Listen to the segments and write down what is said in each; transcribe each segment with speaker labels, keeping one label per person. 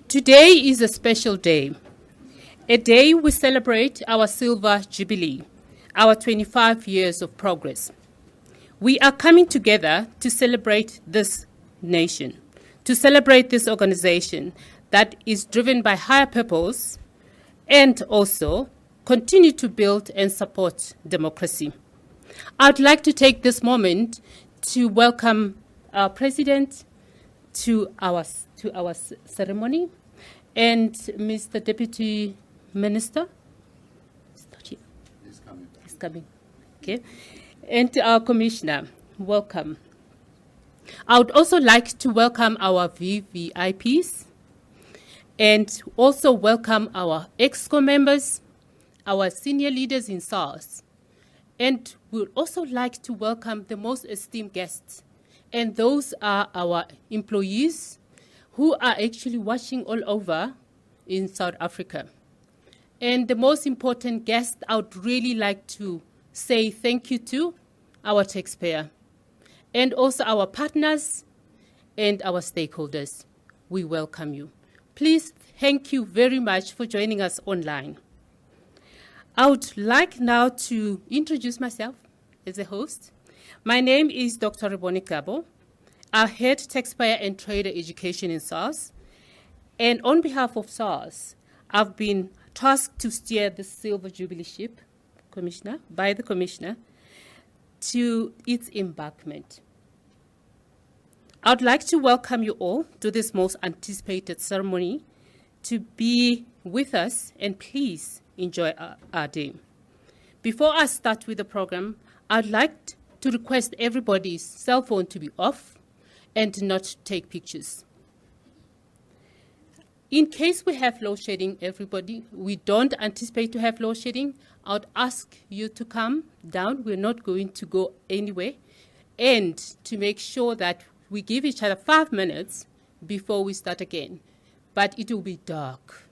Speaker 1: Today is a special day, a day we celebrate our Silver Jubilee, our 25 years of progress. We are coming together to celebrate this nation, to celebrate this organization that is driven by higher purpose and also continue to build and support democracy. I'd like to take this moment to welcome our President to our ceremony, and Mr. Deputy Minister. He's coming. Okay. And our Commissioner, welcome. I would also like to welcome our VVIPs and also welcome our EXCO members, our senior leaders in SARS. And we would also like to welcome the most esteemed guests. And those are our employees who are actually watching all over in South Africa. And the most important guest, I would really like to say thank you to our taxpayer and also our partners and our stakeholders. We welcome you. Please, thank you very much for joining us online. I would like now to introduce myself as a host. My name is Dr. Rebone Kabo. I head Taxpayer and Trader Education in SARS. And on behalf of SARS, I've been tasked to steer the Silver Jubilee ship, by the Commissioner, to its embarkment. I'd like to welcome you all to this most anticipated ceremony, to be with us, and please enjoy our day. Before I start with the program, I'd like to request everybody's cell phone to be off and not take pictures. In case we have load shedding, everybody, we don't anticipate to have load shedding. I would ask you to come down. We're not going to go anywhere. And to make sure that we give each other 5 minutes before we start again. But it will be dark.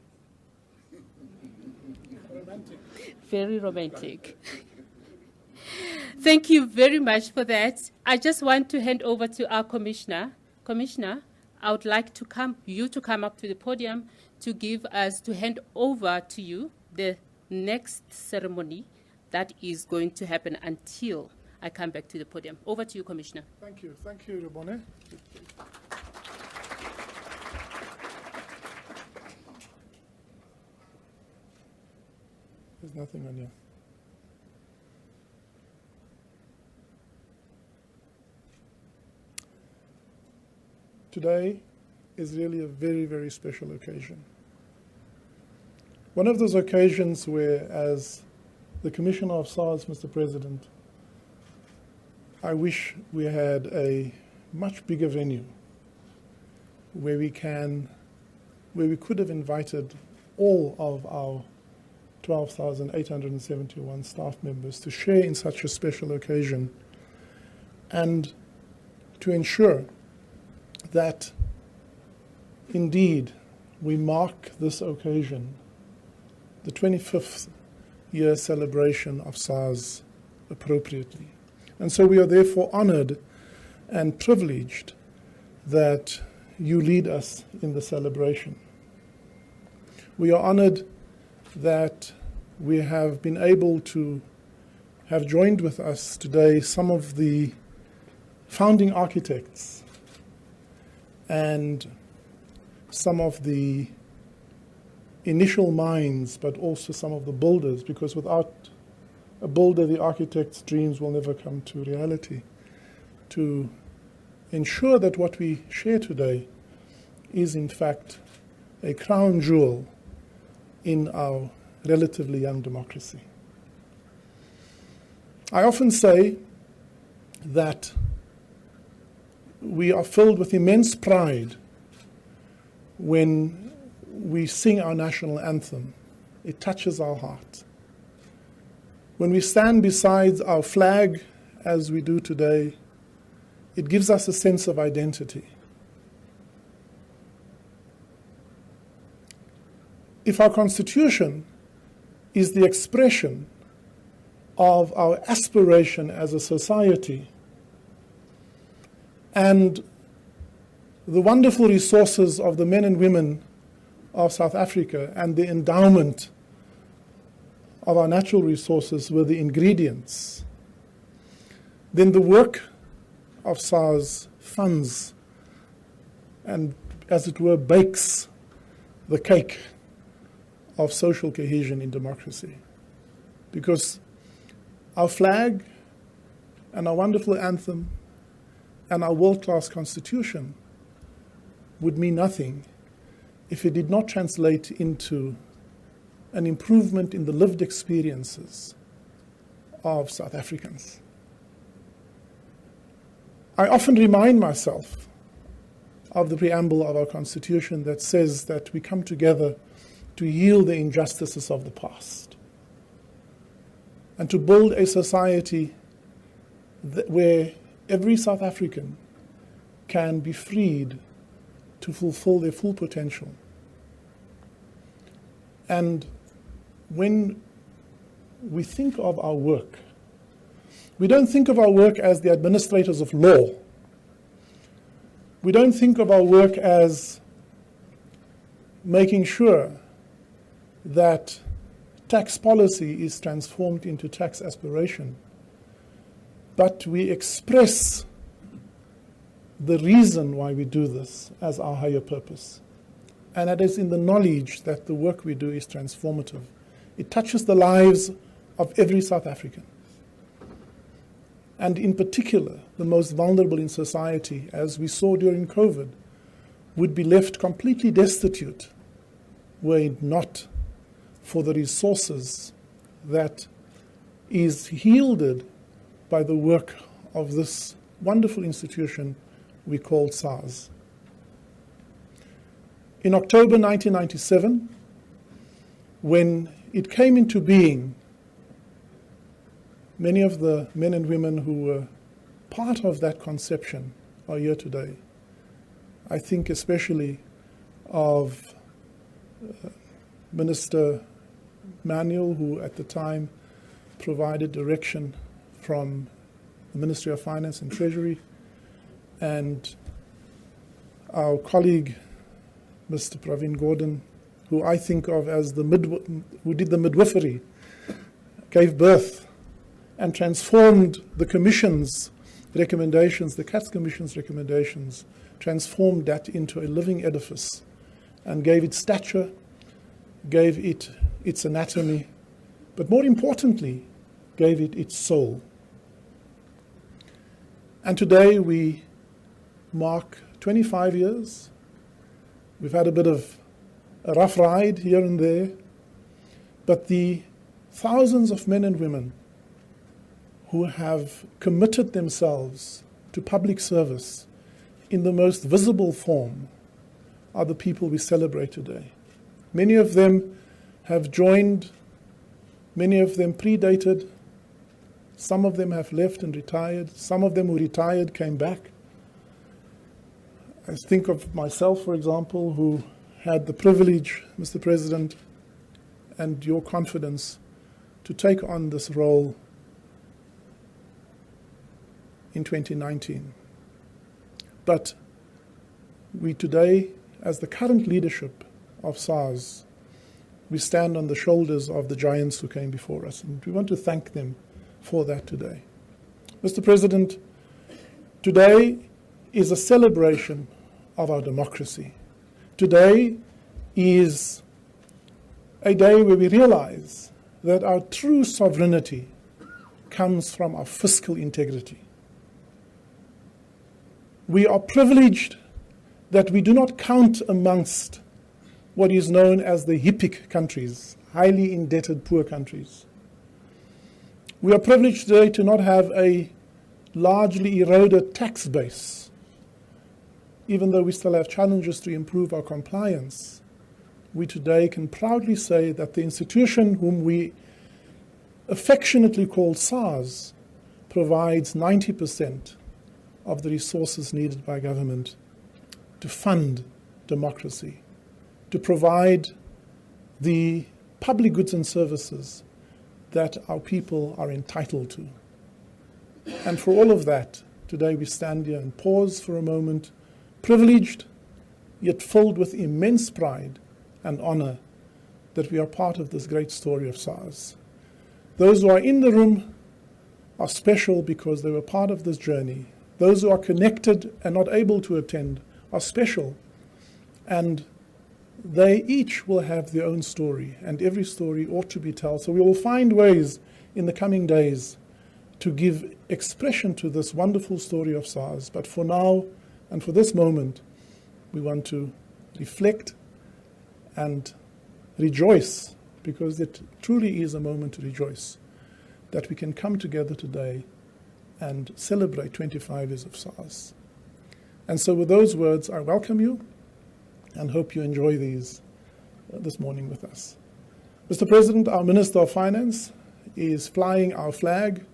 Speaker 2: Romantic.
Speaker 1: Very romantic. Thank you very much for that. I just want to hand over to our Commissioner. Commissioner, I would like to you to come up to the podium to hand over to you the next ceremony that is going to happen until I come back to the podium. Over to you, Commissioner.
Speaker 2: Thank you, Rebone. There's nothing on you. Today is really a very, very special occasion. One of those occasions where, as the Commissioner of SARS, Mr. President, I wish we had a much bigger venue where we could have invited all of our 12,871 staff members to share in such a special occasion and to ensure that indeed we mark this occasion, the 25th year celebration of SARS, appropriately. And so we are therefore honored and privileged that you lead us in the celebration. We are honored that we have been able to have joined with us today some of the founding architects and some of the initial minds, but also some of the builders, because without a builder, the architect's dreams will never come to reality, to ensure that what we share today is in fact a crown jewel in our relatively young democracy. I often say that we are filled with immense pride when we sing our national anthem. It touches our heart. When we stand beside our flag, as we do today, it gives us a sense of identity. If our Constitution is the expression of our aspiration as a society, and the wonderful resources of the men and women of South Africa and the endowment of our natural resources were the ingredients, then the work of SARS funds and, as it were, bakes the cake of social cohesion in democracy. Because our flag and our wonderful anthem and our world-class constitution would mean nothing if it did not translate into an improvement in the lived experiences of South Africans. I often remind myself of the preamble of our Constitution that says that we come together to heal the injustices of the past and to build a society where every South African can be freed to fulfill their full potential. And when we think of our work, we don't think of our work as the administrators of law. We don't think of our work as making sure that tax policy is transformed into tax aspiration, but we express the reason why we do this as our higher purpose. And that is in the knowledge that the work we do is transformative. It touches the lives of every South African. And in particular, the most vulnerable in society, as we saw during COVID, would be left completely destitute were it not for the resources that is yielded by the work of this wonderful institution we call SARS. In October 1997, when it came into being, many of the men and women who were part of that conception are here today. I think especially of Minister Manuel, who at the time provided direction from the Ministry of Finance and Treasury, and our colleague, Mr. Pravin Gordhan, who I think of as who did the midwifery, gave birth and transformed the Commission's recommendations, the Katz Commission's recommendations, transformed that into a living edifice and gave it stature, gave it its anatomy, but more importantly, gave it its soul. And today we mark 25 years. We've had a bit of a rough ride here and there, but the thousands of men and women who have committed themselves to public service in the most visible form are the people we celebrate today. Many of them have joined, many of them predated, some of them have left and retired, some of them who retired came back. I think of myself, for example, who had the privilege, Mr. President, and your confidence to take on this role in 2019. But we today, as the current leadership of SARS, we stand on the shoulders of the giants who came before us, and we want to thank them for that today. Mr. President, today is a celebration of our democracy. Today is a day where we realize that our true sovereignty comes from our fiscal integrity. We are privileged that we do not count amongst what is known as the HIPC countries, highly indebted poor countries. We are privileged today to not have a largely eroded tax base, even though we still have challenges to improve our compliance. We today can proudly say that the institution whom we affectionately call SARS provides 90% of the resources needed by government to fund democracy, to provide the public goods and services that our people are entitled to. And for all of that, today we stand here and pause for a moment, privileged, yet filled with immense pride and honor that we are part of this great story of SARS. Those who are in the room are special because they were part of this journey. Those who are connected and not able to attend are special, and they each will have their own story, and every story ought to be told. So we will find ways in the coming days to give expression to this wonderful story of SARS. But for now, and for this moment, we want to reflect and rejoice, because it truly is a moment to rejoice, that we can come together today and celebrate 25 years of SARS. And so with those words, I welcome you and hope you enjoy these this morning with us. Mr. President, our Minister of Finance is flying our flag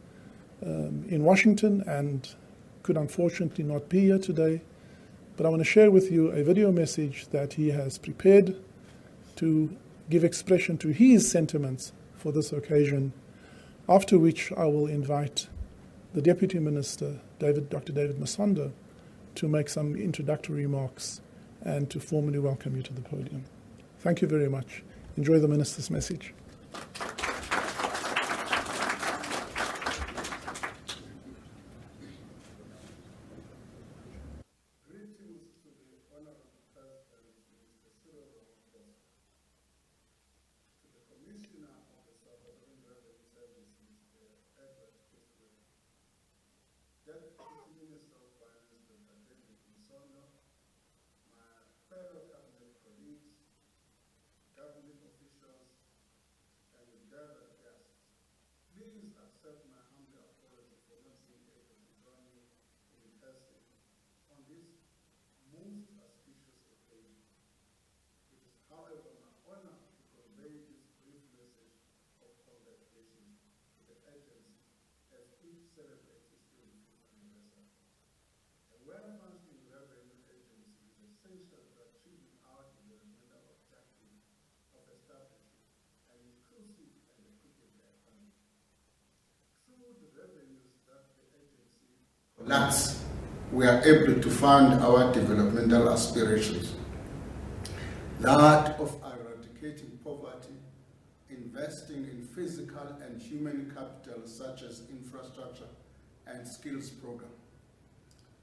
Speaker 2: in Washington and could unfortunately not be here today, but I want to share with you a video message that he has prepared to give expression to his sentiments for this occasion, after which I will invite the Deputy Minister, Dr. David Masonda, to make some introductory remarks and to formally welcome you to the podium. Thank you very much. Enjoy the Minister's message.
Speaker 3: Greetings to the Honorable President, Mr. Cyril Ramaphosa, to the Commissioner of the Salvadoran Revenue Services, Edward Cyril, Deputy Minister of Finance, Dr. David Masonda, my fellow cabinet colleagues, government officials, and gathered guests, please accept my humble apology for not being able to join you in person on this most auspicious occasion. It is, however, my honor to convey this brief message of congratulations to the agency as it celebrates its 25th anniversary. A well-functioning revenue agency is essential to achieving our developmental objective of establishing an inclusive and equitable economy. Through the revenues that the agency collects, we are able to fund our developmental aspirations. That of eradicating poverty, investing in physical and human capital such as infrastructure and skills program,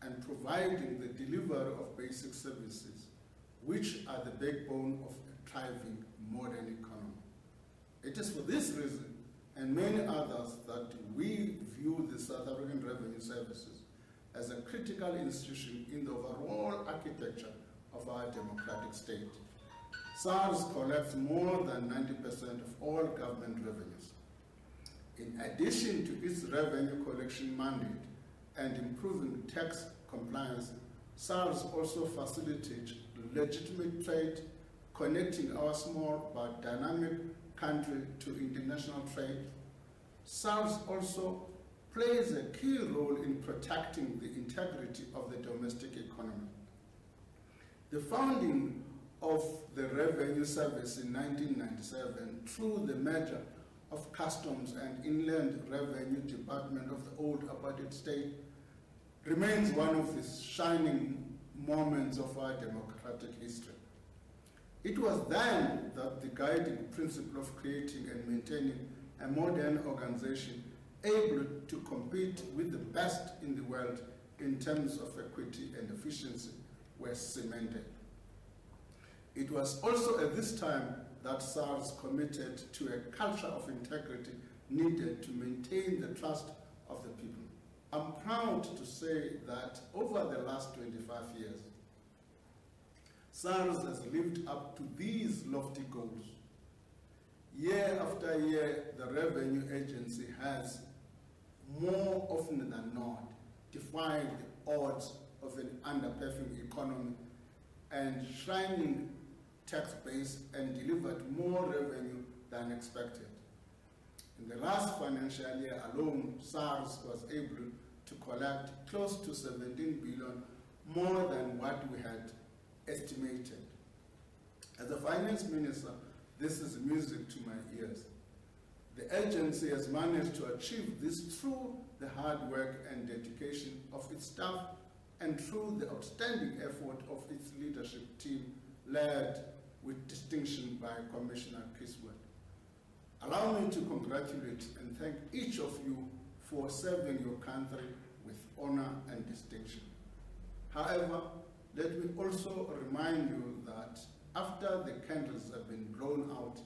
Speaker 3: and providing the delivery of basic services, which are the backbone of a thriving modern economy. It is for this reason and many others that we view the South African Revenue Services as a critical institution in the overall architecture of our democratic state. SARS collects more than 90% of all government revenues. In addition to its revenue collection mandate and improving tax compliance, SARS also facilitates legitimate trade, connecting our small but dynamic country to international trade. SARS also plays a key role in protecting the integrity of the domestic economy. The founding of the Revenue Service in 1997 through the merger of Customs and Inland Revenue Department of the old apartheid state remains one of the shining moments of our democratic history. It was then that the guiding principle of creating and maintaining a modern organization able to compete with the best in the world in terms of equity and efficiency were cemented. It was also at this time that SARS committed to a culture of integrity needed to maintain the trust of the people. I'm proud to say that over the last 25 years, SARS has lived up to these lofty goals. Year after year, the revenue agency has, more often than not, defied the odds of an underperforming economy and shrinking tax base and delivered more revenue than expected. In the last financial year alone, SARS was able to collect close to 17 billion more than what we had estimated. As a finance minister, this is music to my ears. The agency has managed to achieve this through the hard work and dedication of its staff and through the outstanding effort of its leadership team led with distinction by Commissioner Kiswet. Allow me to congratulate and thank each of you for serving your country with honor and distinction. However, let me also remind you that after the candles have been blown out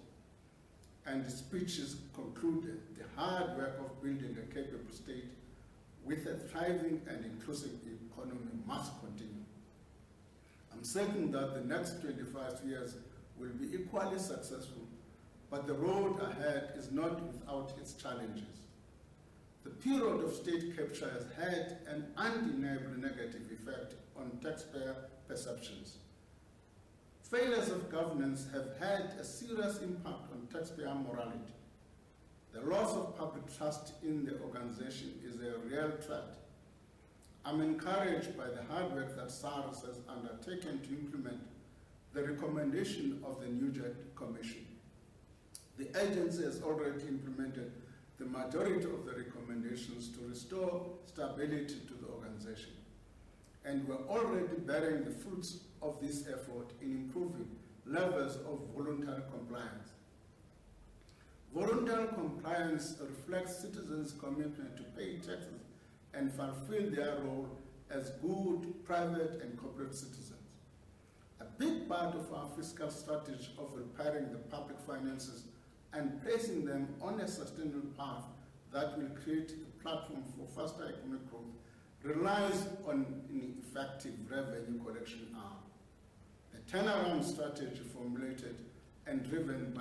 Speaker 3: and the speeches concluded, the hard work of building a capable state with a thriving and inclusive economy must continue. I'm certain that the next 25 years will be equally successful, but the road ahead is not without its challenges. The period of state capture has had an undeniable negative effect on taxpayer perceptions. Failures of governance have had a serious impact on taxpayer morality. The loss of public trust in the organization is a real threat. I'm encouraged by the hard work that SARS has undertaken to implement the recommendation of the Nugent Commission. The agency has already implemented the majority of the recommendations to restore stability to the organization. And we're already bearing the fruits of this effort in improving levels of voluntary compliance. Voluntary compliance reflects citizens' commitment to pay taxes and fulfill their role as good private and corporate citizens. A big part of our fiscal strategy of repairing the public finances and placing them on a sustainable path that will create a platform for faster economic growth relies on an effective revenue collection arm. The turnaround strategy formulated and driven by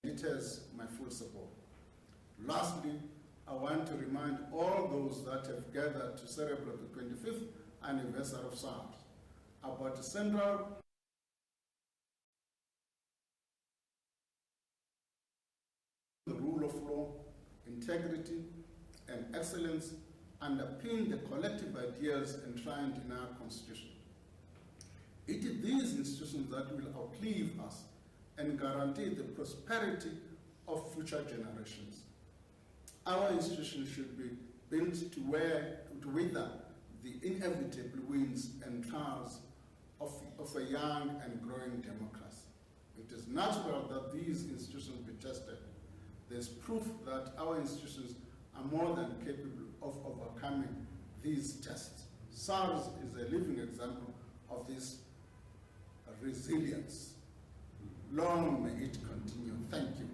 Speaker 3: it has my full support. Lastly, I want to remind all those that have gathered to celebrate the 25th anniversary of SARS about the central the rule of law, integrity, and excellence underpin the collective ideas enshrined in our Constitution. It is these institutions that will outlive us and guarantee the prosperity of future generations. Our institutions should be built to weather the inevitable winds and trials of a young and growing democracy. It is natural that these institutions be tested. There's proof that our institutions are more than capable of overcoming these tests. SARS is a living example of this resilience. Long may it continue. Thank you.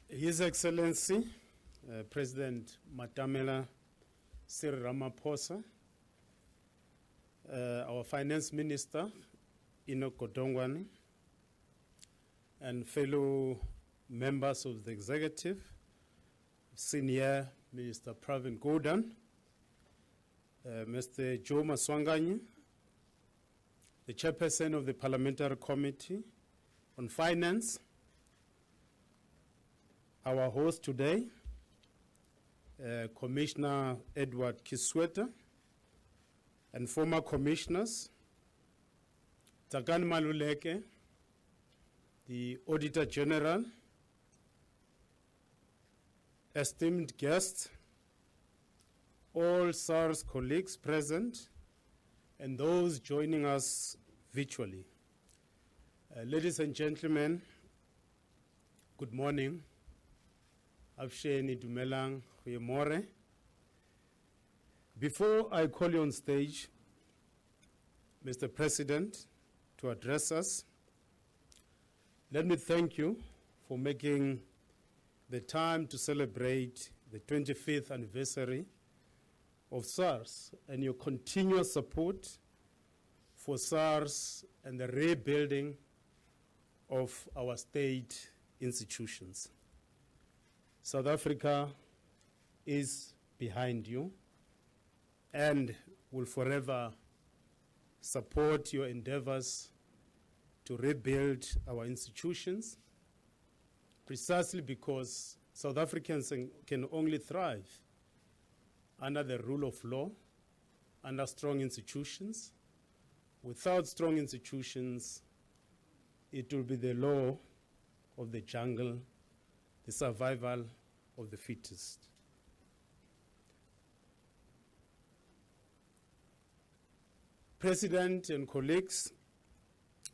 Speaker 4: His Excellency, President Matamela Cyril Ramaphosa, our Finance Minister, Enoch Godongwana, and fellow members of the Executive, Senior Minister Pravin Gordhan, Mr. Joe Maswanganyi, the Chairperson of the Parliamentary Committee on Finance, our host today, Commissioner Edward Kisweta, and former commissioners, Takan Maluleke, the Auditor General, esteemed guests, all SARS colleagues present, and those joining us virtually. Ladies and gentlemen, good morning. Absheni Dumelang Huyemore. Before I call you on stage, Mr. President, to address us, let me thank you for making the time to celebrate the 25th anniversary of SARS and your continuous support for SARS and the rebuilding of our state institutions. South Africa is behind you and will forever support your endeavors to rebuild our institutions, precisely because South Africans can only thrive under the rule of law under strong institutions. Without strong institutions, it will be the law of the jungle, the survival of the fittest. President and colleagues,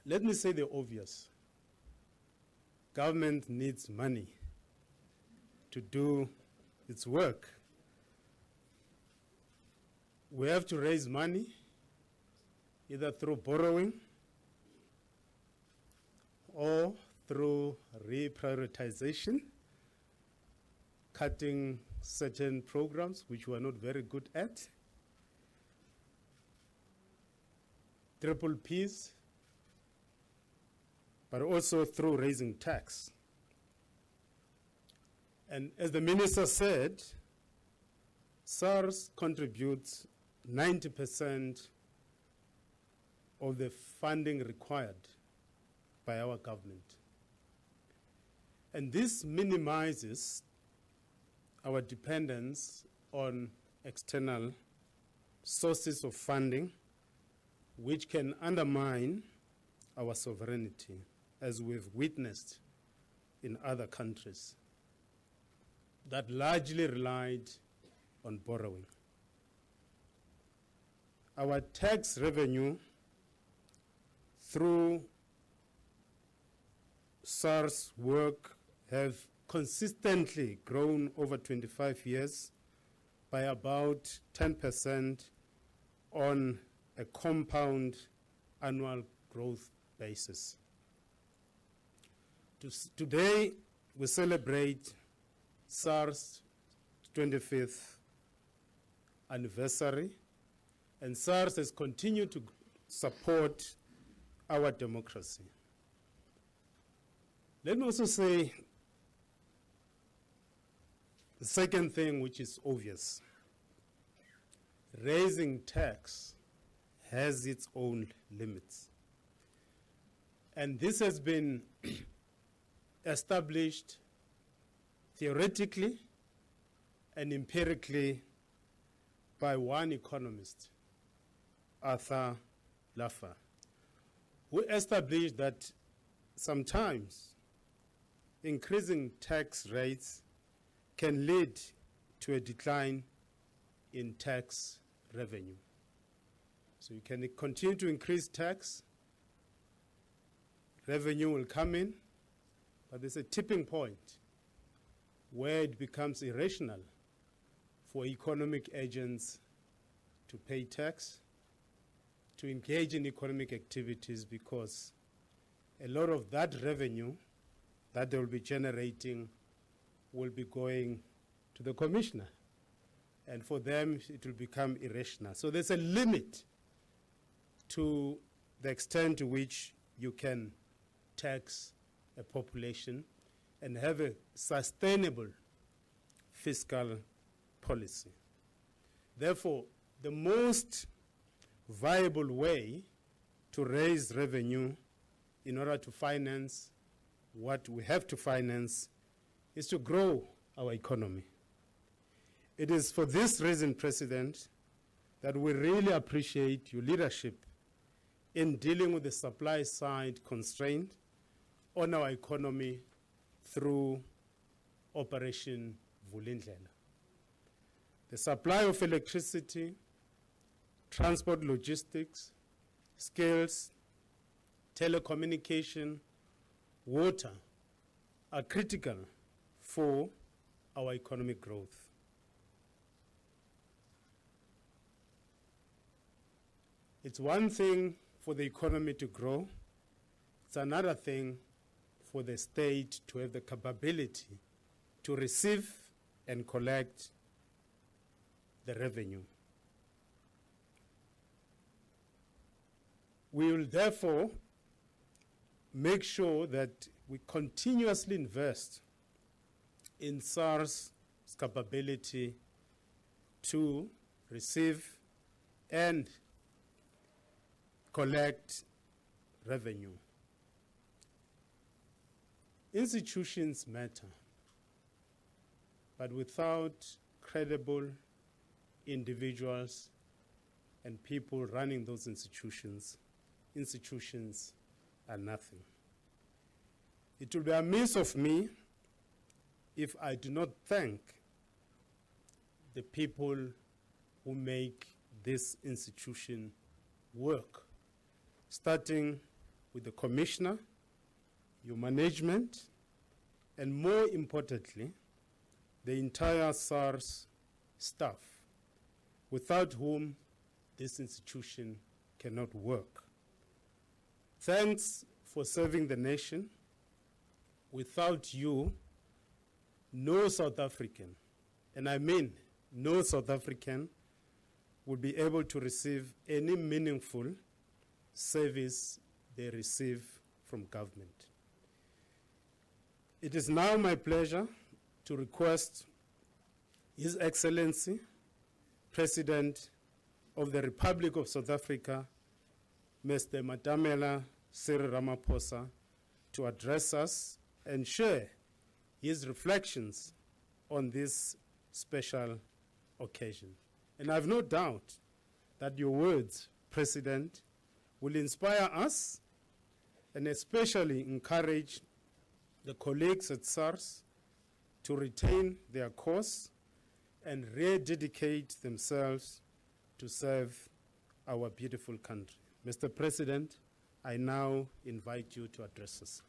Speaker 4: let me say the obvious. Government needs money to do its work. We have to raise money either through borrowing or through reprioritization, cutting certain programs which we are not very good at, triple Ps, but also through raising tax. And as the minister said, SARS contributes 90% of the funding required by our government. And this minimizes our dependence on external sources of funding, which can undermine our sovereignty, as we've witnessed in other countries that largely relied on borrowing. Our tax revenue through SARS work have consistently grown over 25 years by about 10% on a compound annual growth basis. Today, we celebrate SARS' 25th anniversary, and SARS has continued to support our democracy. Let me also say the second thing, which is obvious. Raising tax has its own limits. And this has been established theoretically and empirically by one economist, Arthur Laffer, who established that sometimes increasing tax rates can lead to a decline in tax revenue. So you can continue to increase tax, revenue will come in, but there's a tipping point where it becomes irrational for economic agents to pay tax, to engage in economic activities, because a lot of that revenue that they will be generating will be going to the commissioner. And for them, it will become irrational. So there's a limit to the extent to which you can tax a population and have a sustainable fiscal policy. Therefore, the most viable way to raise revenue in order to finance what we have to finance is to grow our economy. It is for this reason, President, that we really appreciate your leadership in dealing with the supply side constraint on our economy through Operation Vulindlela. The supply of electricity, transport logistics, skills, telecommunication, water are critical for our economic growth. It's one thing for the economy to grow. It's another thing for the state to have the capability to receive and collect the revenue. We will therefore make sure that we continuously invest in SARS' capability to receive and collect revenue. Institutions matter, but without credible individuals and people running those institutions are nothing. It will be amiss of me if I do not thank the people who make this institution work, starting with the commissioner, your management, and more importantly, the entire SARS staff, without whom this institution cannot work. Thanks for serving the nation. Without you, no South African, and I mean no South African, would be able to receive any meaningful service they receive from government. It is now my pleasure to request His Excellency, President of the Republic of South Africa, Mr. Matamela Cyril Ramaphosa, to address us and share his reflections on this special occasion. And I have no doubt that your words, President, will inspire us and especially encourage the colleagues at SARS to retain their course and rededicate themselves to serve our beautiful country. Mr. President, I now invite you to address us.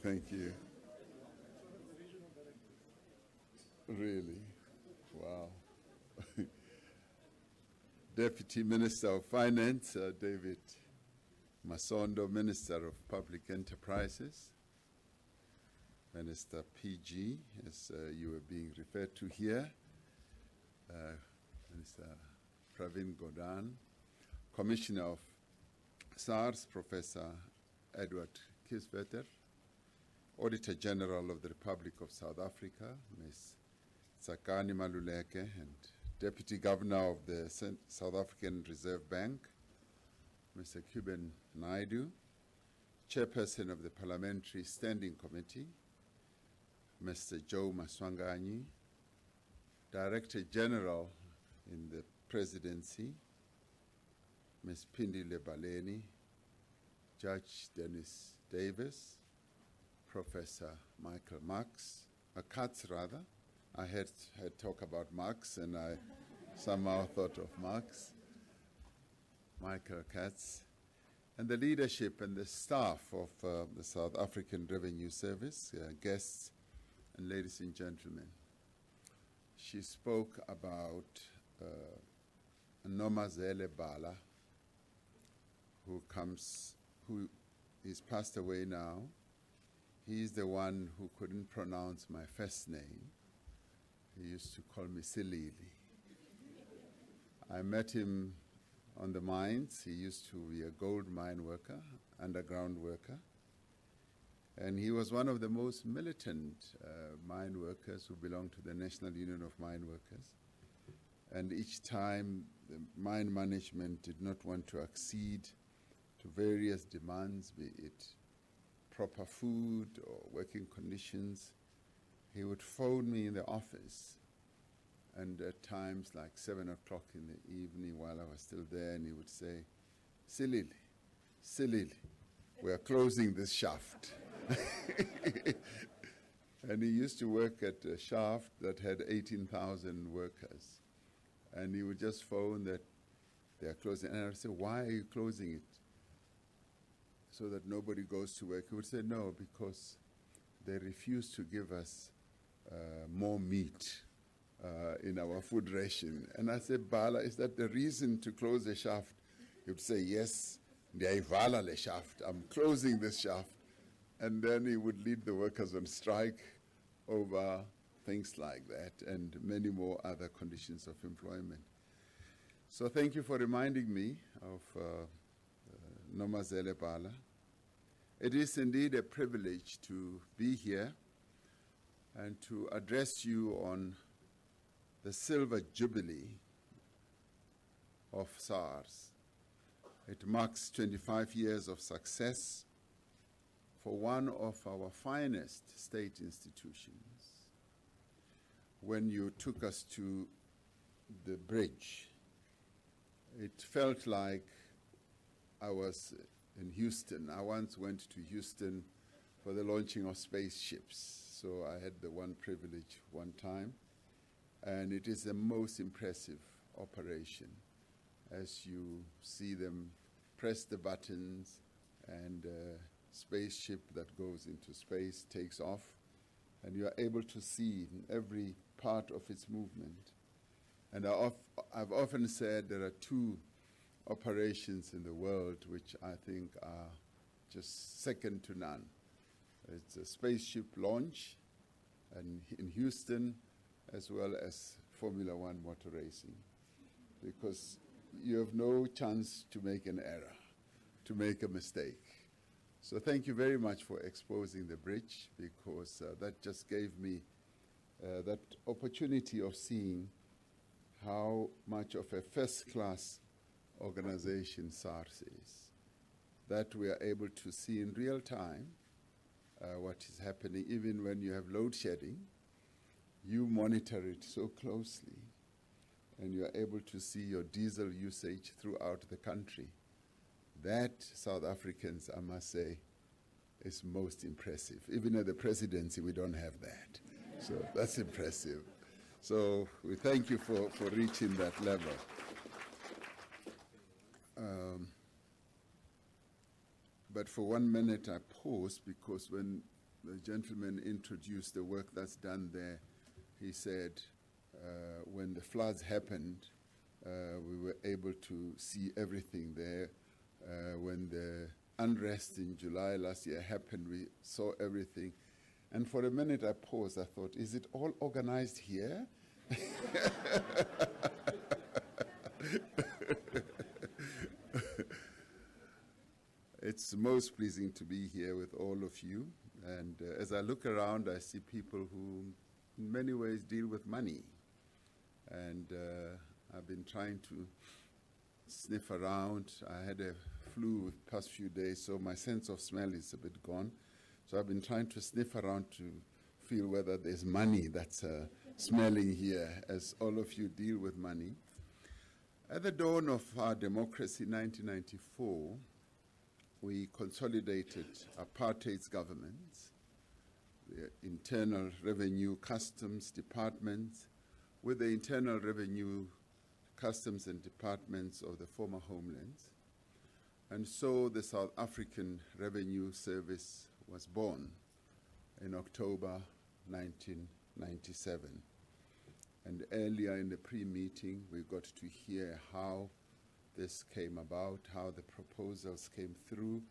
Speaker 5: Thank you. Really? Wow. Deputy Minister of Finance, David Masondo, Minister of Public Enterprises, Minister PG, as you were being referred to here, Minister Pravin Gordhan, Commissioner of SARS, Professor Edward Kisvetter, Auditor General of the Republic of South Africa, Ms. Tsakani Maluleke, and Deputy Governor of the South African Reserve Bank, Mr. Cuban Naidu, Chairperson of the Parliamentary Standing Committee, Mr. Joe Maswanganyi, Director General in the Presidency, Ms. Pindile Baleni, Judge Dennis Davis, Professor Michael Katz rather. I had talk about Marx and I somehow thought of Marx. Michael Katz, and the leadership and the staff of the South African Revenue Service, guests and ladies and gentlemen. She spoke about Nomazele Bala, who is passed away now. He is the one who couldn't pronounce my first name, He used to call me Cyril. I met him on the mines. He used to be a gold mine worker, underground worker. And he was one of the most militant mine workers who belonged to the National Union of Mine Workers. And each time the mine management did not want to accede to various demands, be it proper food or working conditions, he would phone me in the office, and at times like 7 o'clock in the evening while I was still there, and he would say, Cyril, we are closing this shaft. And he used to work at a shaft that had 18,000 workers. And he would just phone that they are closing. And I would say, why are you closing it? So that nobody goes to work. He would say, no, because they refuse to give us more meat in our food ration. And I said, Bala, is that the reason to close the shaft? He would say, yes, ndiyayivala le shaft. I'm closing this shaft. And then he would lead the workers on strike over things like that and many more other conditions of employment. So thank you for reminding me of Nomazele Bala. It is indeed a privilege to be here and to address you on the silver jubilee of SARS. It marks 25 years of success for one of our finest state institutions. When you took us to the bridge, it felt like I was in Houston. I once went to Houston for the launching of spaceships, so I had the one privilege one time, and it is the most impressive operation as you see them press the buttons and spaceship that goes into space takes off, and you are able to see every part of its movement. And I've often said there are two operations in the world which I think are just second to none. It's a spaceship launch and in Houston, as well as Formula One motor racing, because you have no chance to make an error, to make a mistake. So thank you very much for exposing the bridge, because that just gave me that opportunity of seeing how much of a first-class organization SARS is, that we are able to see in real time what is happening. Even when you have load shedding, you monitor it so closely, and you are able to see your diesel usage throughout the country. That, South Africans, I must say, is most impressive. Even at the presidency, we don't have that. So that's impressive. So we thank you for reaching that level. But for 1 minute, I paused, because when the gentleman introduced the work that's done there, he said, when the floods happened, we were able to see everything there. When the unrest in July last year happened, we saw everything. And for a minute I paused. I thought, is it all organized here? It's most pleasing to be here with all of you. And as I look around, I see people who in many ways deal with money. And I've been trying to sniff around. I had a flu the past few days, so my sense of smell is a bit gone. So I've been trying to sniff around to feel whether there's money that's smelling here, as all of you deal with money. At the dawn of our democracy in 1994, we consolidated apartheid's governments, the Internal Revenue Customs Departments, with the Internal Revenue Customs and Departments of the former homelands. And so the South African Revenue Service was born in October 1997. And earlier in the pre-meeting, we got to hear how this came about, how the proposals came through,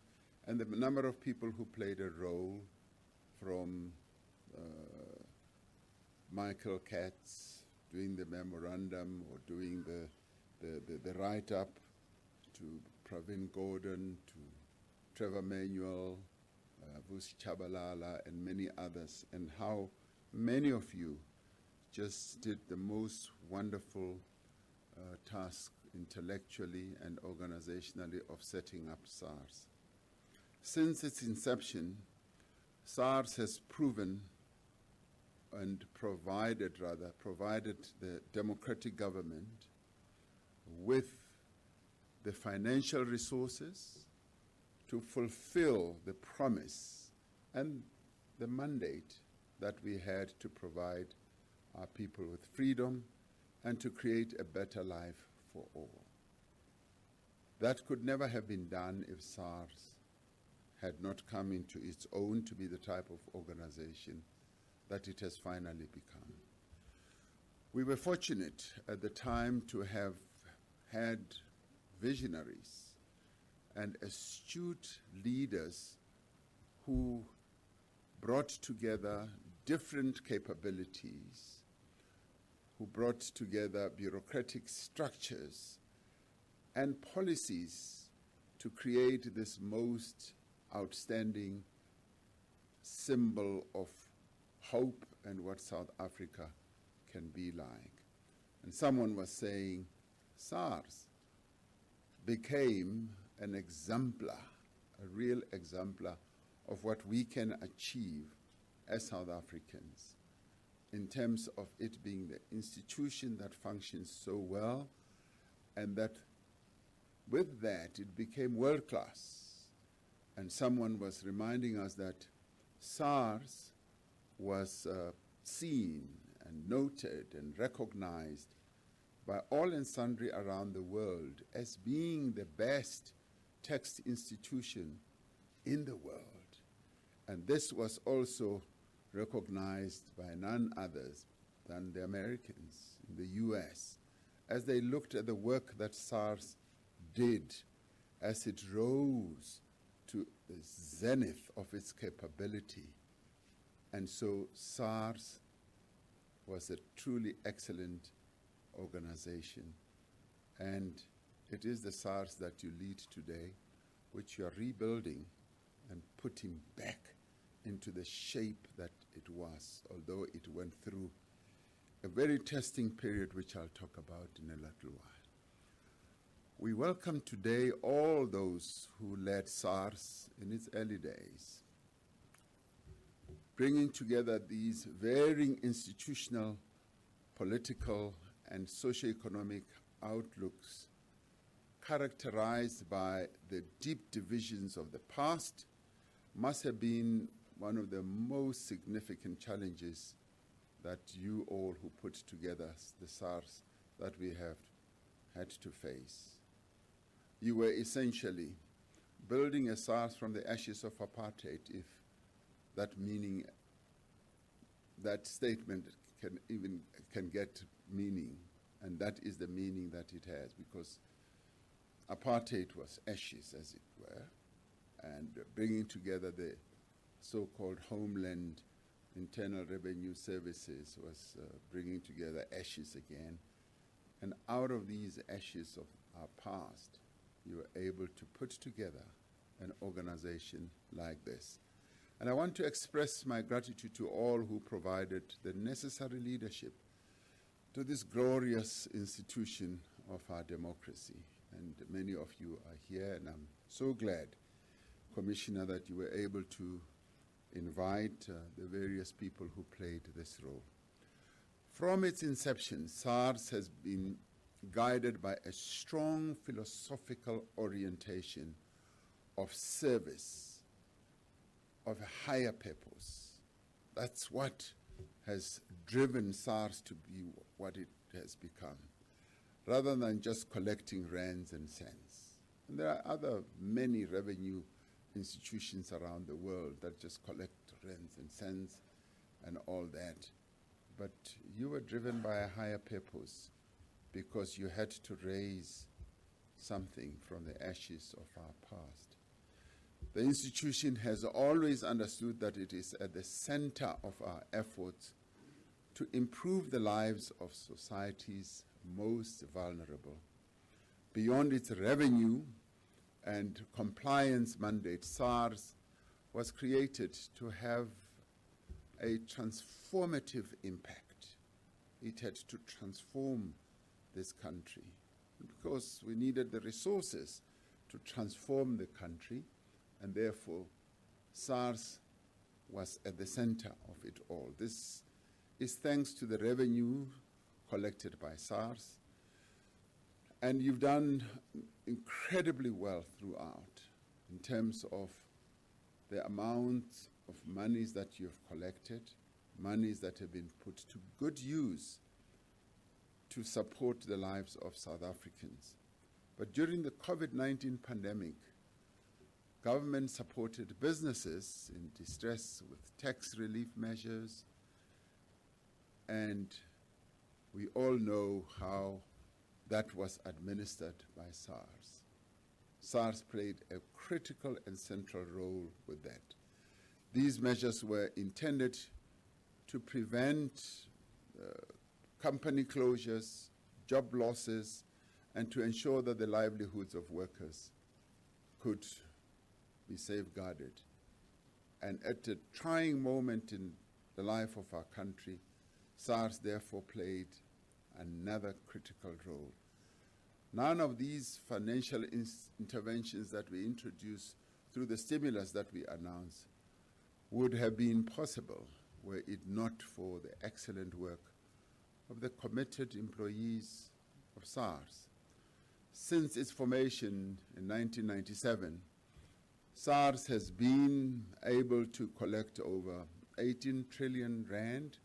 Speaker 5: and the number of people who played a role, from Michael Katz doing the memorandum or doing the write-up, to Pravin Gordhan, to Trevor Manuel, Vusi Chabalala, and many others, and how many of you just did the most wonderful task intellectually and organizationally of setting up SARS. Since its inception, SARS has proven and provided the democratic government with the financial resources to fulfill the promise and the mandate that we had to provide our people with freedom and to create a better life for all. That could never have been done if SARS had not come into its own to be the type of organization that it has finally become. We were fortunate at the time to have had visionaries and astute leaders who brought together different capabilities, who brought together bureaucratic structures and policies to create this most outstanding symbol of hope and what South Africa can be like. And someone was saying SARS became an exemplar, a real exemplar of what we can achieve as South Africans in terms of it being the institution that functions so well, and that with that it became world-class. And someone was reminding us that SARS was seen and noted and recognized by all and sundry around the world as being the best tax institution in the world. And this was also recognized by none others than the Americans in the US, as they looked at the work that SARS did as it rose to the zenith of its capability. And so SARS was a truly excellent organization. And it is the SARS that you lead today, which you are rebuilding and putting back into the shape that it was, although it went through a very testing period, which I'll talk about in a little while. We welcome today all those who led SARS in its early days, bringing together these varying institutional, political, and socioeconomic outlooks characterized by the deep divisions of the past must have been one of the most significant challenges that you all who put together the SARS that we have had to face. You were essentially building a SARS from the ashes of apartheid, if that meaning, that statement can get meaning, and that is the meaning that it has, because apartheid was ashes, as it were, and bringing together the so-called homeland internal revenue services was bringing together ashes again. And out of these ashes of our past, you were able to put together an organization like this. And I want to express my gratitude to all who provided the necessary leadership to this glorious institution of our democracy. And many of you are here, and I'm so glad, Commissioner, that you were able to invite the various people who played this role. From its inception, SARS has been guided by a strong philosophical orientation of service, of a higher purpose. That's what has driven SARS to be what it has become, rather than just collecting rands and cents. And there are other many revenue institutions around the world that just collect rands and cents and all that. But you were driven by a higher purpose, because you had to raise something from the ashes of our past. The institution has always understood that it is at the center of our efforts to improve the lives of society's most vulnerable. Beyond its revenue and compliance mandate, SARS was created to have a transformative impact. It had to transform this country because we needed the resources to transform the country, and therefore SARS was at the center of it all. This is thanks to the revenue collected by SARS, and you've done incredibly well throughout in terms of the amount of monies that you've collected, monies that have been put to good use to support the lives of South Africans. But during the COVID-19 pandemic, government supported businesses in distress with tax relief measures, and we all know how that was administered by SARS. SARS played a critical and central role with that. These measures were intended to prevent company closures, job losses, and to ensure that the livelihoods of workers could be safeguarded. And at a trying moment in the life of our country, SARS therefore played another critical role. None of these financial interventions that we introduced through the stimulus that we announced would have been possible were it not for the excellent work of the committed employees of SARS. Since its formation in 1997, SARS has been able to collect over 18 trillion rand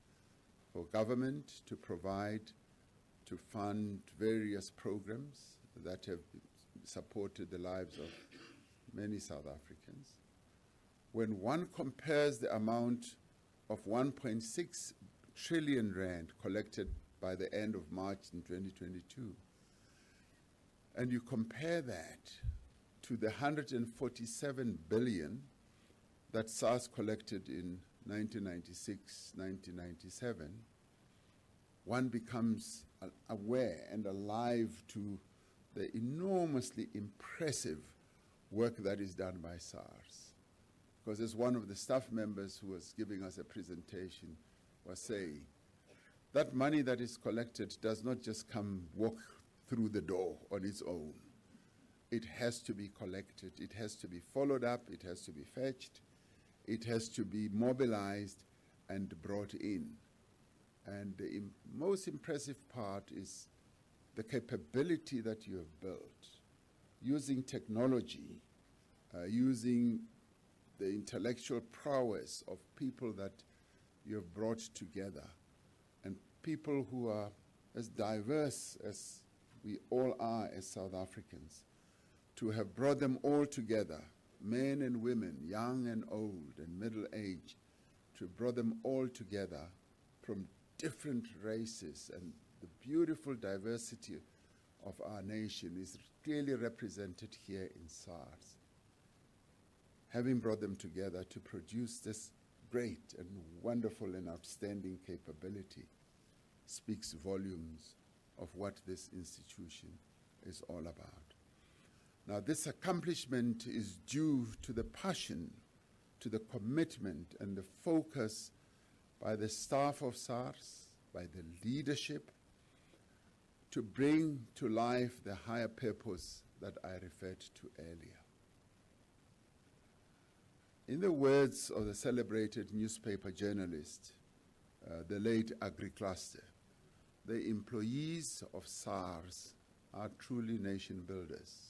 Speaker 5: for government to provide, to fund various programs that have supported the lives of many South Africans. When one compares the amount of 1.6 trillion rand collected by the end of March in 2022, and you compare that to the 147 billion that SARS collected in 1996, 1997, one becomes aware and alive to the enormously impressive work that is done by SARS. Because as one of the staff members who was giving us a presentation was saying, that money that is collected does not just walk through the door on its own. It has to be collected, it has to be followed up, it has to be fetched, it has to be mobilized and brought in. And the most impressive part is the capability that you have built, using technology, using the intellectual prowess of people that you have brought together, and people who are as diverse as we all are as South Africans, to have brought them all together, men and women, young and old and middle age, to brought them all together from different races, and the beautiful diversity of our nation is clearly represented here in SARS. Having brought them together to produce this great and wonderful and outstanding capability speaks volumes of what this institution is all about. Now, this accomplishment is due to the passion, to the commitment and the focus by the staff of SARS, by the leadership, to bring to life the higher purpose that I referred to earlier. In the words of the celebrated newspaper journalist, the late Agri-Cluster, the employees of SARS are truly nation builders.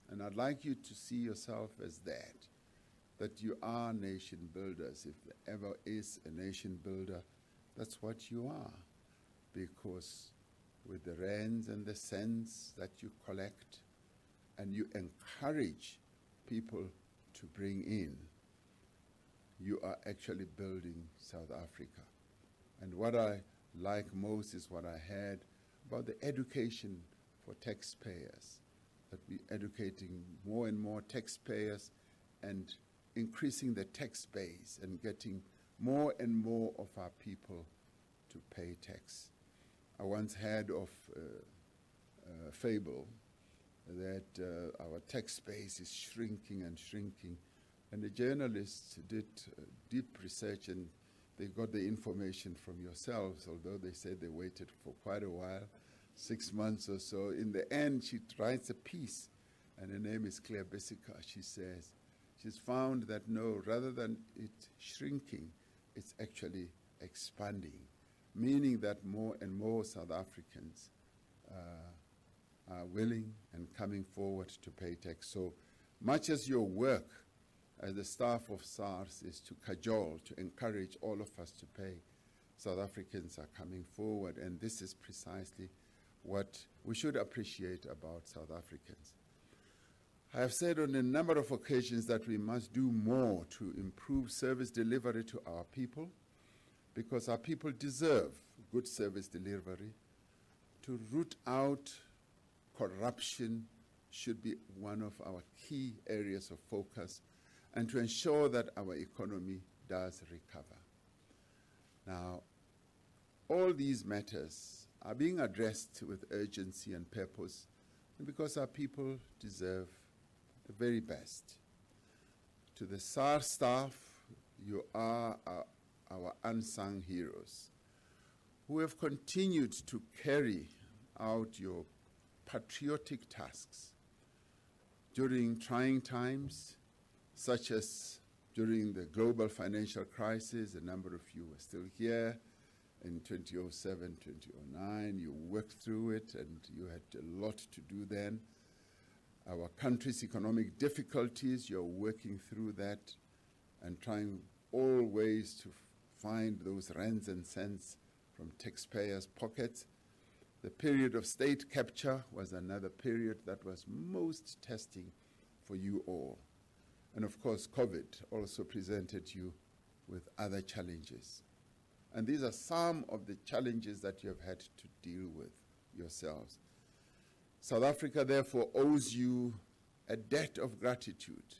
Speaker 5: And I'd like you to see yourself as that you are nation builders. If there ever is a nation builder, that's what you are. Because with the rands and the cents that you collect and you encourage people to bring in, you are actually building South Africa. And what I like most is what I heard about the education for taxpayers, that we're educating more and more taxpayers and increasing the tax base and getting more and more of our people to pay tax. I once heard of a fable that our tax space is shrinking and shrinking, and the journalists did deep research, and they got the information from yourselves, although they said they waited for quite a while, 6 months or so. In the end, she writes a piece, and her name is Claire Bessica. She says she's found that no, rather than it shrinking, it's actually expanding, meaning that more and more South Africans are willing and coming forward to pay tax. So much as your work as the staff of SARS is to cajole, to encourage all of us to pay, South Africans are coming forward, and this is precisely what we should appreciate about South Africans. I have said on a number of occasions that we must do more to improve service delivery to our people, because our people deserve good service delivery. To root out corruption should be one of our key areas of focus, and to ensure that our economy does recover. Now, all these matters are being addressed with urgency and purpose, and because our people deserve the very best. To the SARS staff, you are our unsung heroes who have continued to carry out your patriotic tasks during trying times, such as during the global financial crisis. A number of you were still here in 2007, 2009. You worked through it, and you had a lot to do then. Our country's economic difficulties, you're working through that and trying all ways to find those rands and cents from taxpayers' pockets. The period of state capture was another period that was most testing for you all. And of course, COVID also presented you with other challenges. And these are some of the challenges that you have had to deal with yourselves. South Africa, therefore, owes you a debt of gratitude,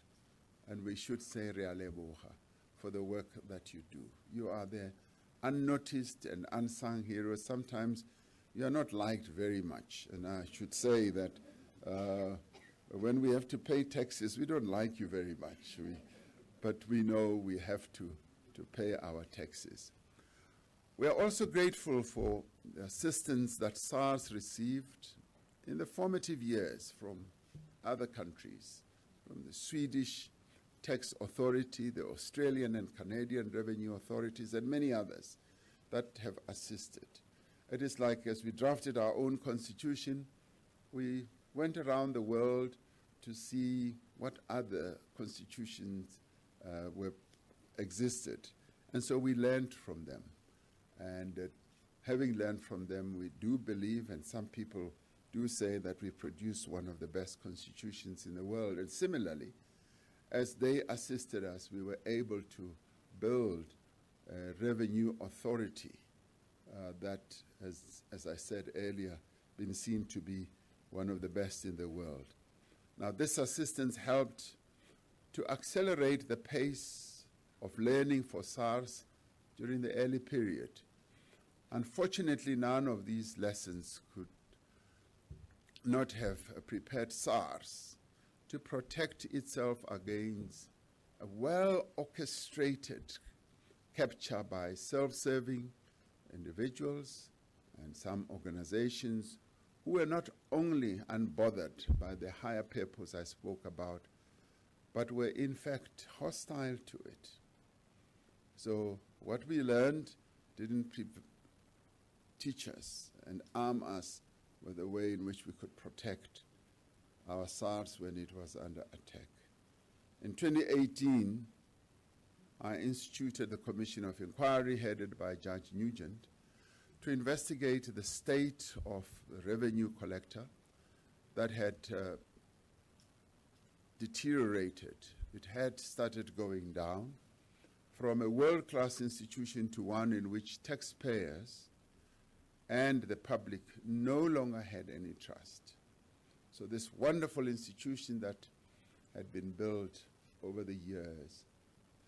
Speaker 5: and we should say Rea Leboha for the work that you do. You are the unnoticed and unsung heroes. Sometimes you are not liked very much, and I should say that when we have to pay taxes, we don't like you very much, but we know we have to pay our taxes. We are also grateful for the assistance that SARS received in the formative years from other countries, from the Swedish Tax Authority, the Australian and Canadian revenue authorities, and many others that have assisted. It is like as we drafted our own constitution, we went around the world to see what other constitutions existed. And so we learned from them. And having learned from them, we do believe, and some people do say, that we produce one of the best constitutions in the world. And similarly, as they assisted us, we were able to build a revenue authority that has, as I said earlier, been seen to be one of the best in the world. Now, this assistance helped to accelerate the pace of learning for SARS during the early period. Unfortunately, none of these lessons could not have prepared SARS to protect itself against a well-orchestrated capture by self-serving individuals and some organizations who were not only unbothered by the higher purpose I spoke about, but were in fact hostile to it. So what we learned didn't teach us and arm us with a way in which we could protect our SARS when it was under attack. In 2018, I instituted the Commission of Inquiry headed by Judge Nugent to investigate the state of the revenue collector that had deteriorated. It had started going down from a world-class institution to one in which taxpayers and the public no longer had any trust. So this wonderful institution that had been built over the years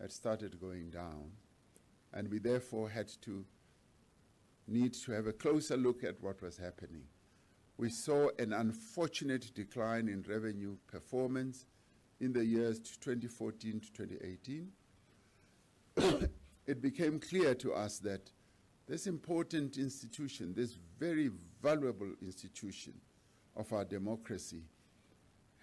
Speaker 5: had started going down, and we therefore had to need to have a closer look at what was happening. We saw an unfortunate decline in revenue performance in the years 2014 to 2018. It became clear to us that this important institution, this very valuable institution of our democracy,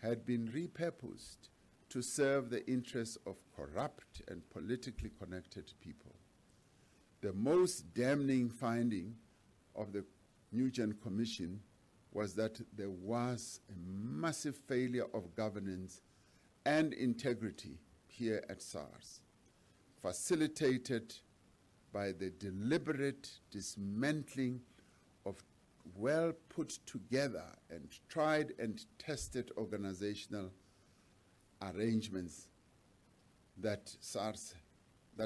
Speaker 5: had been repurposed to serve the interests of corrupt and politically connected people. The most damning finding of the Nugent Commission was that there was a massive failure of governance and integrity here at SARS, facilitated by the deliberate dismantling of well put together and tried and tested organizational arrangements that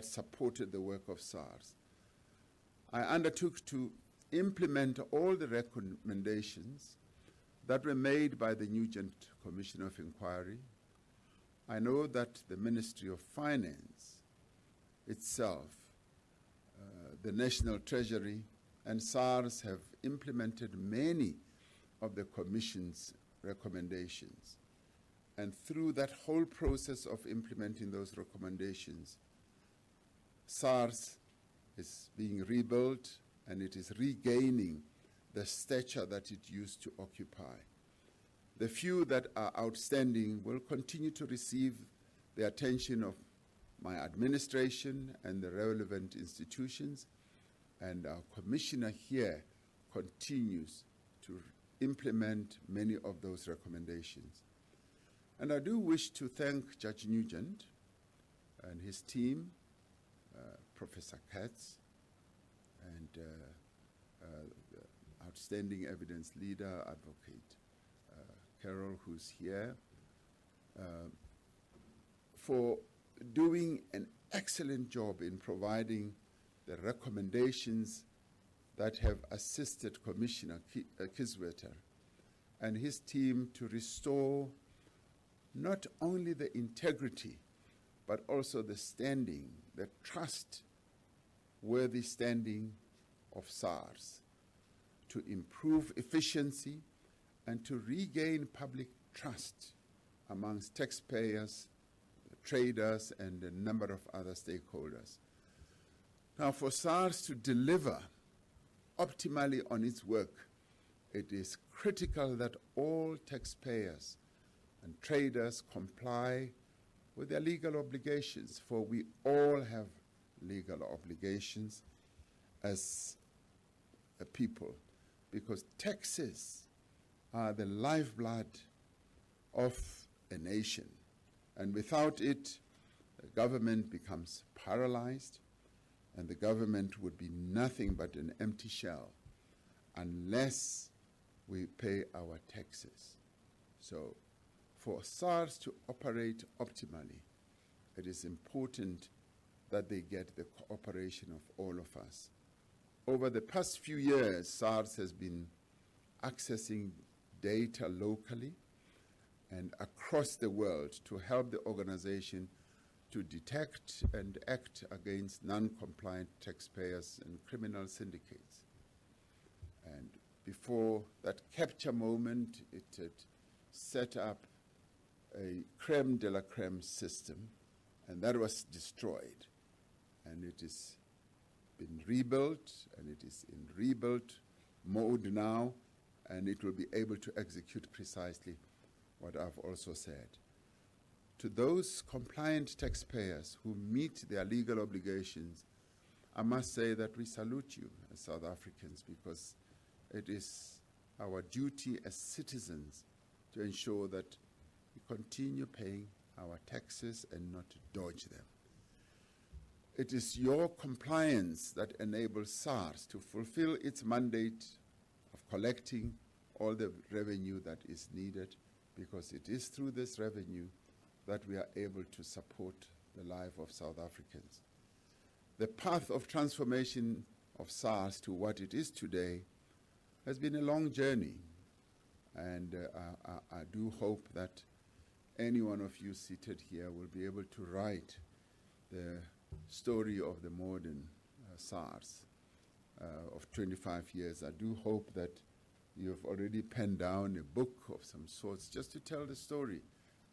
Speaker 5: supported the work of SARS. I undertook to implement all the recommendations that were made by the Nugent Commission of Inquiry. I know that the Ministry of Finance itself, the National Treasury, and SARS have implemented many of the Commission's recommendations. And through that whole process of implementing those recommendations, SARS is being rebuilt and it is regaining the stature that it used to occupy. The few that are outstanding will continue to receive the attention of my administration and the relevant institutions, and our commissioner here continues to implement many of those recommendations. And I do wish to thank Judge Nugent and his team, Professor Katz, and the outstanding evidence leader, Advocate Carol, who's here, for doing an excellent job in providing the recommendations that have assisted Commissioner Kiswetter and his team to restore not only the integrity, but also the standing, the trustworthy standing of SARS, to improve efficiency and to regain public trust amongst taxpayers, traders, and a number of other stakeholders. Now, for SARS to deliver optimally on its work, it is critical that all taxpayers and traders comply with their legal obligations, for we all have legal obligations as a people, because taxes are the lifeblood of a nation. And without it, the government becomes paralyzed, and the government would be nothing but an empty shell unless we pay our taxes. So for SARS to operate optimally, it is important that they get the cooperation of all of us. Over the past few years, SARS has been accessing data locally and across the world to help the organization to detect and act against non-compliant taxpayers and criminal syndicates. And before that capture moment, it had set up a creme de la creme system, and that was destroyed. And it has been rebuilt, and it is in rebuilt mode now, and it will be able to execute precisely what I've also said. To those compliant taxpayers who meet their legal obligations, I must say that we salute you as South Africans, because it is our duty as citizens to ensure that we continue paying our taxes and not dodge them. It is your compliance that enables SARS to fulfill its mandate of collecting all the revenue that is needed, because it is through this revenue that we are able to support the life of South Africans. The path of transformation of SARS to what it is today has been a long journey, and I do hope that any one of you seated here will be able to write the story of the modern SARS of 25 years. I do hope that you have already penned down a book of some sorts just to tell the story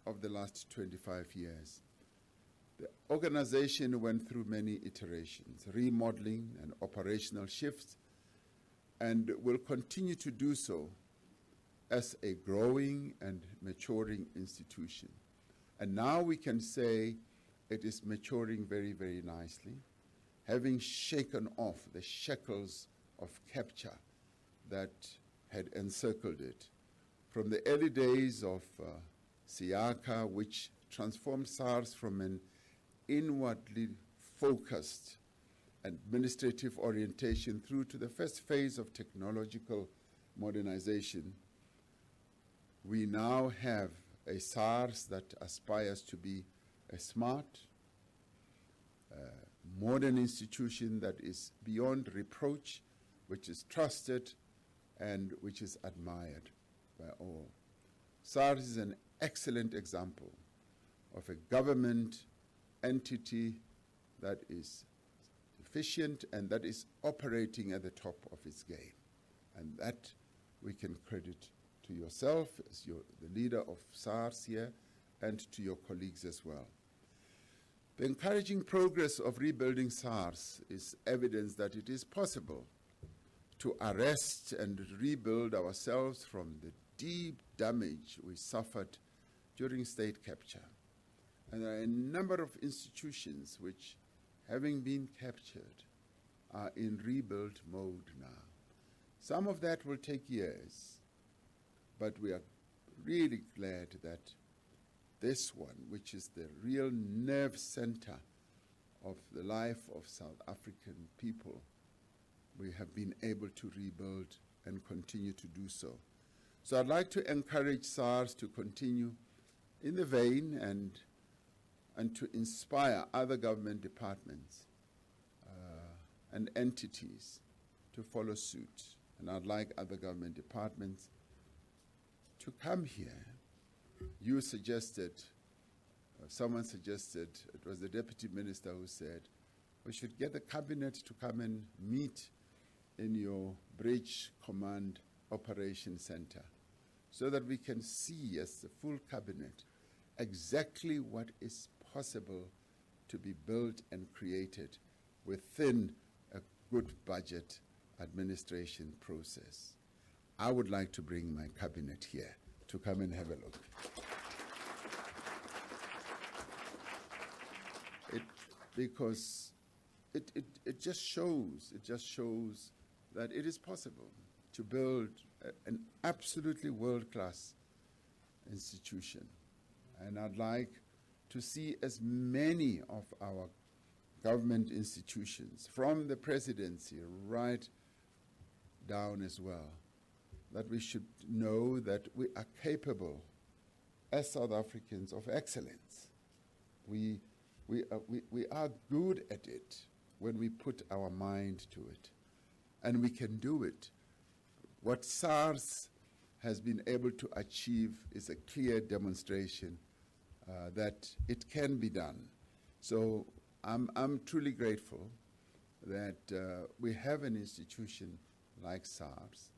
Speaker 5: of the last 25 years. The organization went through many iterations, remodeling and operational shifts, and will continue to do so as a growing and maturing institution. And now we can say it is maturing very, very nicely, having shaken off the shackles of capture that had encircled it. From the early days of Siaka, which transformed SARS from an inwardly focused administrative orientation through to the first phase of technological modernization, we now have a SARS that aspires to be a smart, modern institution that is beyond reproach, which is trusted, and which is admired by all. SARS is an excellent example of a government entity that is efficient and that is operating at the top of its game. And that we can credit to yourself as the leader of SARS here, and to your colleagues as well. The encouraging progress of rebuilding SARS is evidence that it is possible to arrest and rebuild ourselves from the deep damage we suffered during state capture. And there are a number of institutions which, having been captured, are in rebuild mode now. Some of that will take years, but we are really glad that this one, which is the real nerve center of the life of South African people, we have been able to rebuild and continue to do so. So I'd like to encourage SARS to continue in the vein and to inspire other government departments and entities to follow suit. And I'd like other government departments to come here. You suggested, someone suggested, it was the deputy minister who said, we should get the cabinet to come and meet in your Bridge Command Operation Center so that we can see as the full cabinet exactly what is possible to be built and created within a good budget administration process. I would like to bring my cabinet here to come and have a look. Because it just shows that it is possible to build an absolutely world-class institution. And I'd like to see as many of our government institutions, from the presidency right down as well, that we should know that we are capable as South Africans of excellence. We are good at it when we put our mind to it, and we can do it. What SARS has been able to achieve is a clear demonstration that it can be done. So I'm truly grateful that we have an institution like SARS,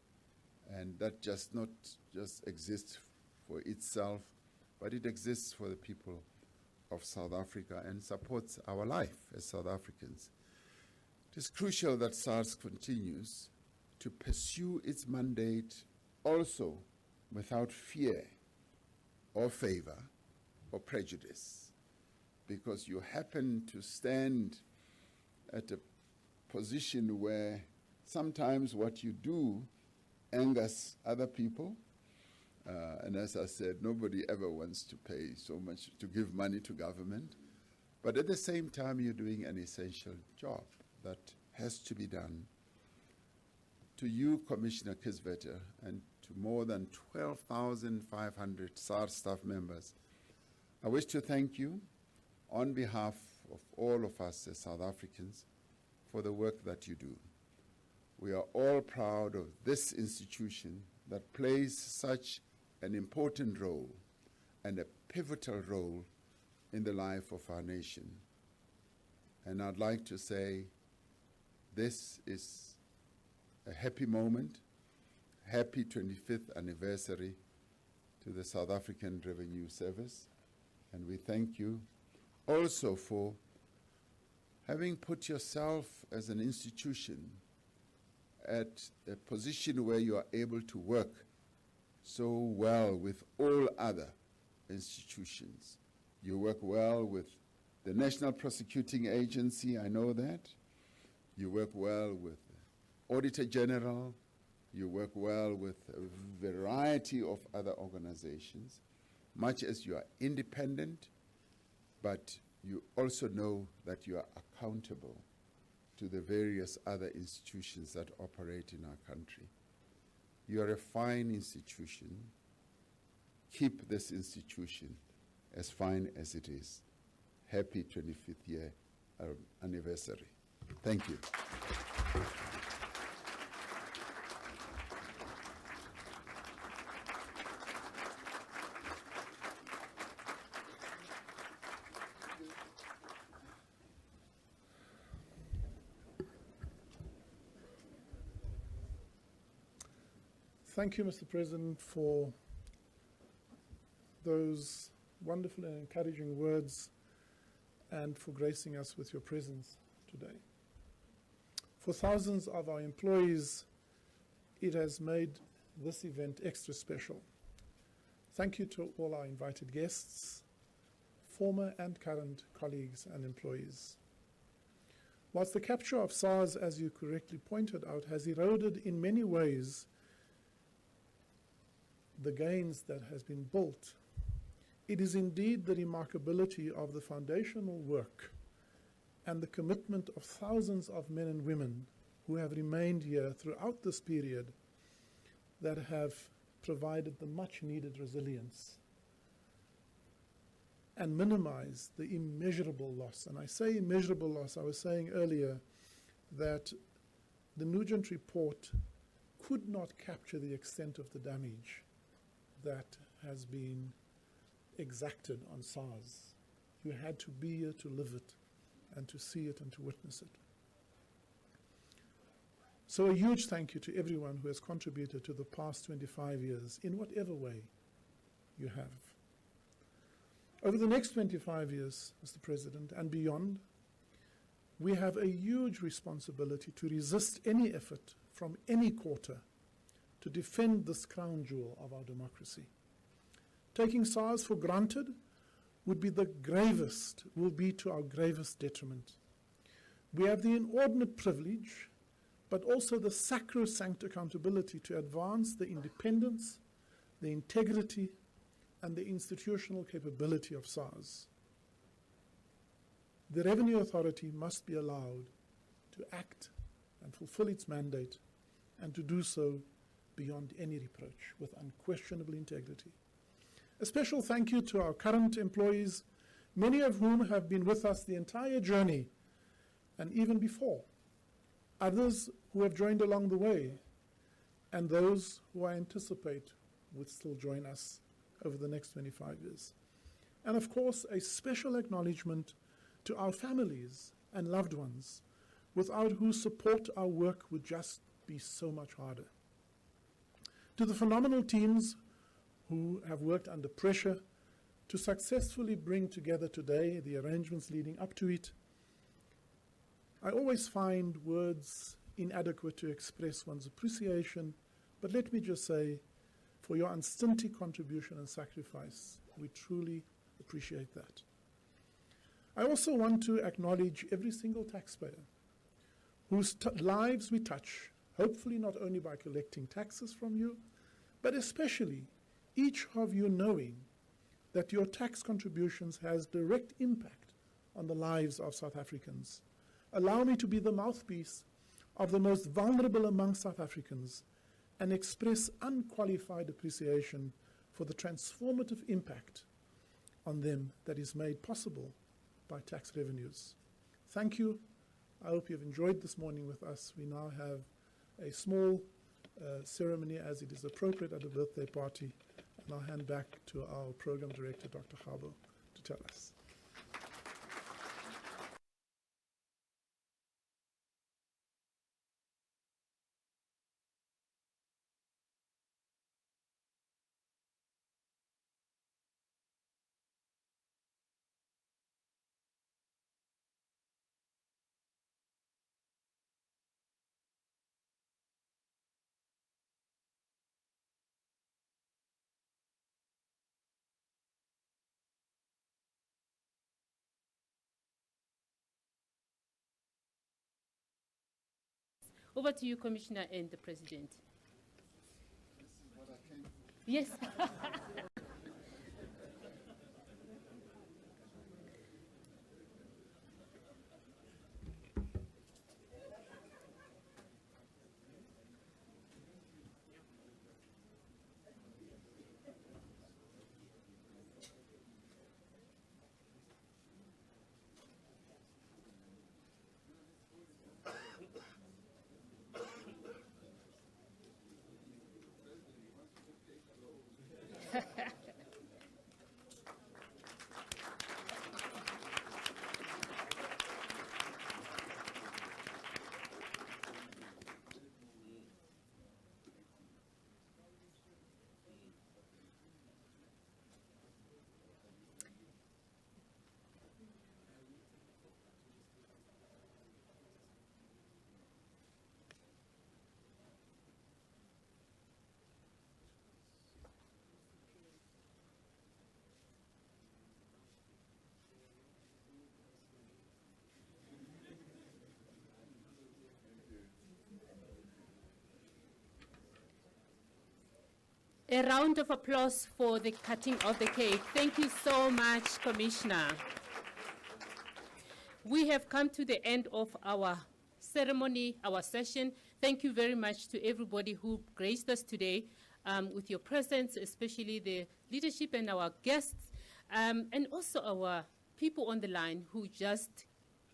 Speaker 5: and that just not just exists for itself, but it exists for the people of South Africa and supports our life as South Africans. It is crucial that SARS continues to pursue its mandate also without fear or favor or prejudice, because you happen to stand at a position where sometimes what you do angers other people. And as I said, nobody ever wants to pay so much to give money to government. But at the same time, you're doing an essential job that has to be done. To you, Commissioner Kisvetter, and to more than 12,500 SARS staff members, I wish to thank you on behalf of all of us as South Africans for the work that you do. We are all proud of this institution that plays such an important role and a pivotal role in the life of our nation. And I'd like to say this is a happy moment. Happy 25th anniversary to the South African Revenue Service. And we thank you also for having put yourself as an institution at a position where you are able to work so well with all other institutions. You work well with the National Prosecuting Agency, I know that. You work well with the Auditor General. You work well with a variety of other organizations, much as you are independent, but you also know that you are accountable to the various other institutions that operate in our country. You are a fine institution. Keep this institution as fine as it is. Happy 25th year anniversary. Thank you.
Speaker 2: Thank you, Mr. President, for those wonderful and encouraging words and for gracing us with your presence today. For thousands of our employees, it has made this event extra special. Thank you to all our invited guests, former and current colleagues and employees. Whilst the capture of SARS, as you correctly pointed out, has eroded in many ways the gains that has been built, it is indeed the remarkability of the foundational work and the commitment of thousands of men and women who have remained here throughout this period that have provided the much needed resilience and minimized the immeasurable loss. And I say immeasurable loss, I was saying earlier that the Nugent report could not capture the extent of the damage that has been exacted on SARS. You had to be here to live it and to see it and to witness it. So a huge thank you to everyone who has contributed to the past 25 years in whatever way you have. Over the next 25 years, Mr. President, and beyond, we have a huge responsibility to resist any effort from any quarter to defend this crown jewel of our democracy. Taking SARS for granted would be will be to our gravest detriment. We have the inordinate privilege, but also the sacrosanct accountability to advance the independence, the integrity, and the institutional capability of SARS. The Revenue Authority must be allowed to act and fulfill its mandate, and to do so beyond any reproach, with unquestionable integrity. A special thank you to our current employees, many of whom have been with us the entire journey, and even before. Others who have joined along the way, and those who I anticipate would still join us over the next 25 years. And of course, a special acknowledgement to our families and loved ones, without whose support our work would just be so much harder. To the phenomenal teams who have worked under pressure to successfully bring together today the arrangements leading up to it, I always find words inadequate to express one's appreciation, but let me just say, for your unstinted contribution and sacrifice, we truly appreciate that. I also want to acknowledge every single taxpayer whose lives we touch, hopefully not only by collecting taxes from you, but especially each of you knowing that your tax contributions has direct impact on the lives of South Africans. Allow me to be the mouthpiece of the most vulnerable among South Africans and express unqualified appreciation for the transformative impact on them that is made possible by tax revenues. Thank you. I hope you've enjoyed this morning with us. We now have a small ceremony, as it is appropriate at a birthday party, and I'll hand back to our program director, Dr. Gabo, to tell us.
Speaker 1: Over to you, Commissioner and the President.
Speaker 5: This is what I came for.
Speaker 1: Yes. A round of applause for the cutting of the cake. Thank you so much, Commissioner. We have come to the end of our ceremony, our session. Thank you very much to everybody who graced us today with your presence, especially the leadership and our guests, and also our people on the line who just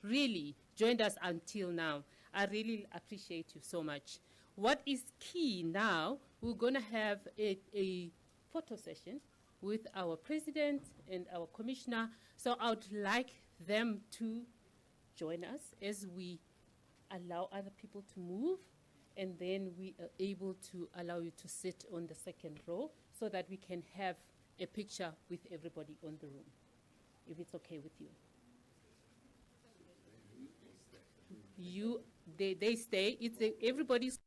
Speaker 1: really joined us until now. I really appreciate you so much. What is key now, we're going to have a photo session with our president and our commissioner. So I would like them to join us as we allow other people to move, and then we are able to allow you to sit on the second row so that we can have a picture with everybody on the room, if it's okay with you. They stay. It's everybody's